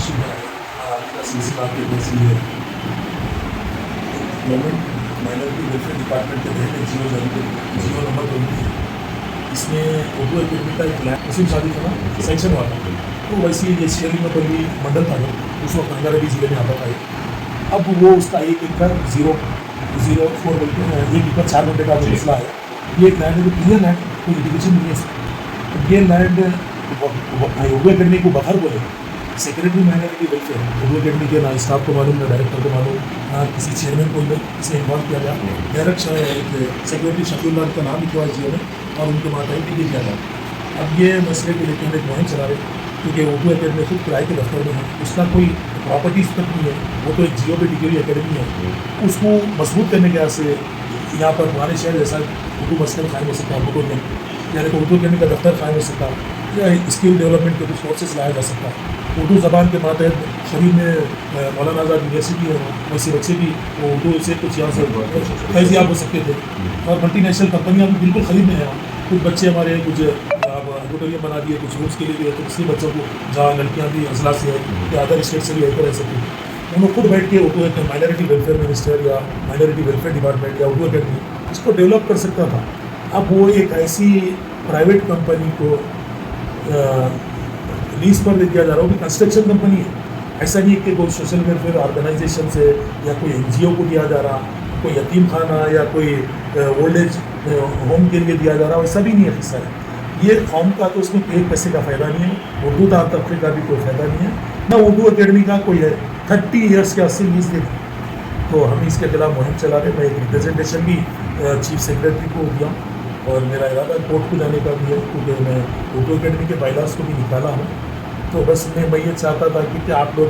Partnership है का सिलसिला आपके पास ये गवर्नमेंट माइनॉरिटी वेलफेयर डिपार्टमेंट के तहत जियो नंबर 20 इसमें उर्दू एकेडमी का एक मुस्लिम शादी खाना सेंक्शन हुआ था। तो वैसे ये शेयरिंग में पहली मंडल था उस वक्त रंगारेड्डी जिले में आता था। अब वो उसका एक एकड़ 004 बोलते हैं, एक एकड़ 4 घंटे का जो मसला है, ये एक लैंड है जो क्लियर लैंड, कोई लिटिगेशन नहीं है। ये लैंड उर्दू एकेडमी को बफर बोले, secretary minority welfare Urdu academy के ना स्टाफ को मालूम, ना डायरेक्टर को मालूम, ना किसी चेयरमैन को इसे इन्वॉल्व किया गया। डायरेक्ट सेक्रेटरी शफीउल्लाह का नाम लिखा हुआ जियो में और उनके मातहत भी किया गया। अब ये मसले को लेकर एक मुहिम चला रहे, क्योंकि उर्दू एकेडमी खुद किराए के दफ्तर में है, उसका कोई प्रॉपर्टीज तक नहीं है, वो तो एक जियो पे टिकी हुई एकेडमी है। उसको मजबूत करने के वास्ते यहाँ पर हमारे शहर जैसा उर्दू मस्कन कायम हो सकता है, उर्दू में यानी कि उर्दू एकेडमी का दफ्तर कायम हो सकता है, या स्किल डेवलपमेंट के कुछ कोर्सेज लाया जा सकता है। उर्दू ज़बान के मातहत शरीर में मौलाना आज़ाद यूनिवर्सिटी है, वैसे बच्चे भी वो उर्दू से कुछ यहाँ से फैज़याब हो सकते थे। और मल्टी नेशनल कंपनियाँ भी बिल्कुल ख़रीद में हैं। कुछ बच्चे हमारे कुछ होटलियाँ बना दिए, कुछ रूम्स के लिए भी है, तो इसलिए बच्चों को जहाँ लड़कियाँ भी अजला से है या अदर स्टेट से भी आकर रह सकती हैं, उन्होंने खुद बैठ के उर्दू एक माइनॉरिटी वेलफेयर मिनिस्टर या माइनॉरिटी वेलफेयर डिपार्टमेंट या उर्दू अकेडमी इसको डेवलप कर सकता था। अब वो एक ऐसी प्राइवेट कंपनी को लीज पर दे दिया जा रहा हो कि कंस्ट्रक्शन कंपनी है, ऐसा नहीं है कि कोई सोशल वेलफेयर ऑर्गेनाइजेशन से या कोई NGO को दिया जा रहा, कोई यतीम खाना या कोई ओल्ड एज होम के लिए दिया जा रहा, वैसा भी नहीं है हिस्सा है। ये कौम का तो उसमें एक पैसे का फ़ायदा नहीं है, उर्दू दार तबके का भी कोई फ़ायदा नहीं है, ना उर्दू अकेडमी का कोई है 30 ईयर्स के 80 लीज दे। तो हम इसके खिलाफ मुहिम चला रहे। मैं एक रिप्रेजेंटेशन भी चीफ सेक्रेटरी को दिया और मेरा इरादा कोर्ट को जाने का भी है, क्योंकि मैं उर्दू अकेडमी के बाइलास को भी निकाला हूँ। तो बस मैं ये चाहता था कि आप लोग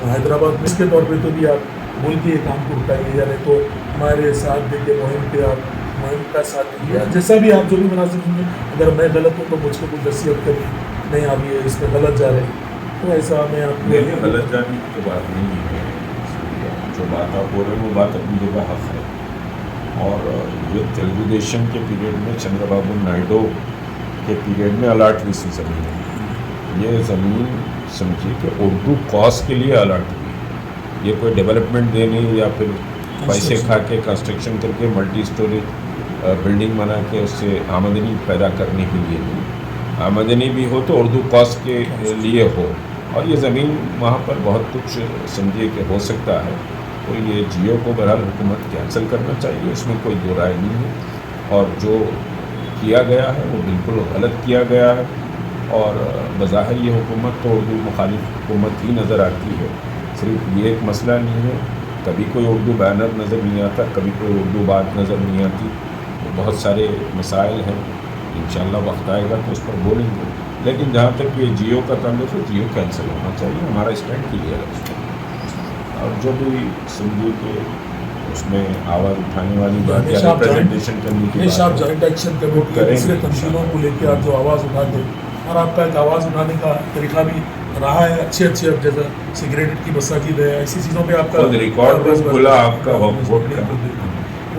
हैदराबाद में इसके तौर पे तो भी आप बोल के काम को उठाइए, या नहीं तो हमारे साथ दे के मुहिम पे आप मुहिम का साथ दीजिए, जैसा भी आप जो भी मुनासिब होंगे। अगर मैं गलत हूँ तो मुझको कुछ नसीहत करिए, नहीं आप ये इसमें गलत जा रहे हैं, तो ऐसा मैं आपको गलत जाने की तो बात नहीं है। जो बात आप बोल रहे हैं वो बात अपनी जगह हक है। और ये तेलुगु देशम के पीरियड में चंद्रबाबू नायडू के पीरियड में अलाट हुई सी ज़मीन है। ये ज़मीन समझिए कि उर्दू कॉज के लिए अलाट हुई, ये कोई डेवलपमेंट देने या फिर पैसे खा के कंस्ट्रक्शन करके मल्टी स्टोरी बिल्डिंग बना के उससे आमदनी पैदा करने के लिए नहीं, आमदनी भी हो तो उर्दू कॉज के लिए हो। और ये ज़मीन वहाँ पर बहुत कुछ समझिए कि हो सकता है। तो ये जियो को बहरहाल हुकूमत कैंसिल करना चाहिए, इसमें कोई दो राय नहीं है। और जो किया गया है वो बिल्कुल गलत किया गया है। और बज़ाहिर ये हुकूमत तो उर्दू मुखालिफ हुकूमत ही नज़र आती है। सिर्फ ये एक मसला नहीं है, कभी कोई उर्दू बैनर नज़र नहीं आता, कभी कोई उर्दू बात नज़र नहीं आती। तो बहुत सारे मसाइल हैं, इंशाअल्लाह वक्त आएगा तो उस पर बोलेंगे। लेकिन जहाँ तक ये जियो का ताल्लुक है, जियो कैंसिल होना चाहिए, हमारा स्टैंड क्लियर है उस पर। और जो भी समझिए कि उसमें आवाज़ उठाने वाली बात या रिप्रेजेंटेशन करने की बात आप जॉइंट एक्शन कमेटी दूसरे तंजीमों को लेकर आप जो आवाज़ उठाते हैं, और आपका एक आवाज़ उठाने का तरीका भी रहा है अच्छे अब जैसा सिगरेट की मसाजिद है, ऐसी चीज़ों पे आपका रिकॉर्ड खुला आपका वोट का।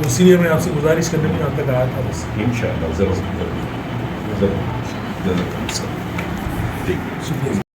इसीलिए मैं आपसे गुजारिश करने में यहाँ तक आया था। बस इंशाअल्लाह ज़रूर ज़रूर। शुक्रिया।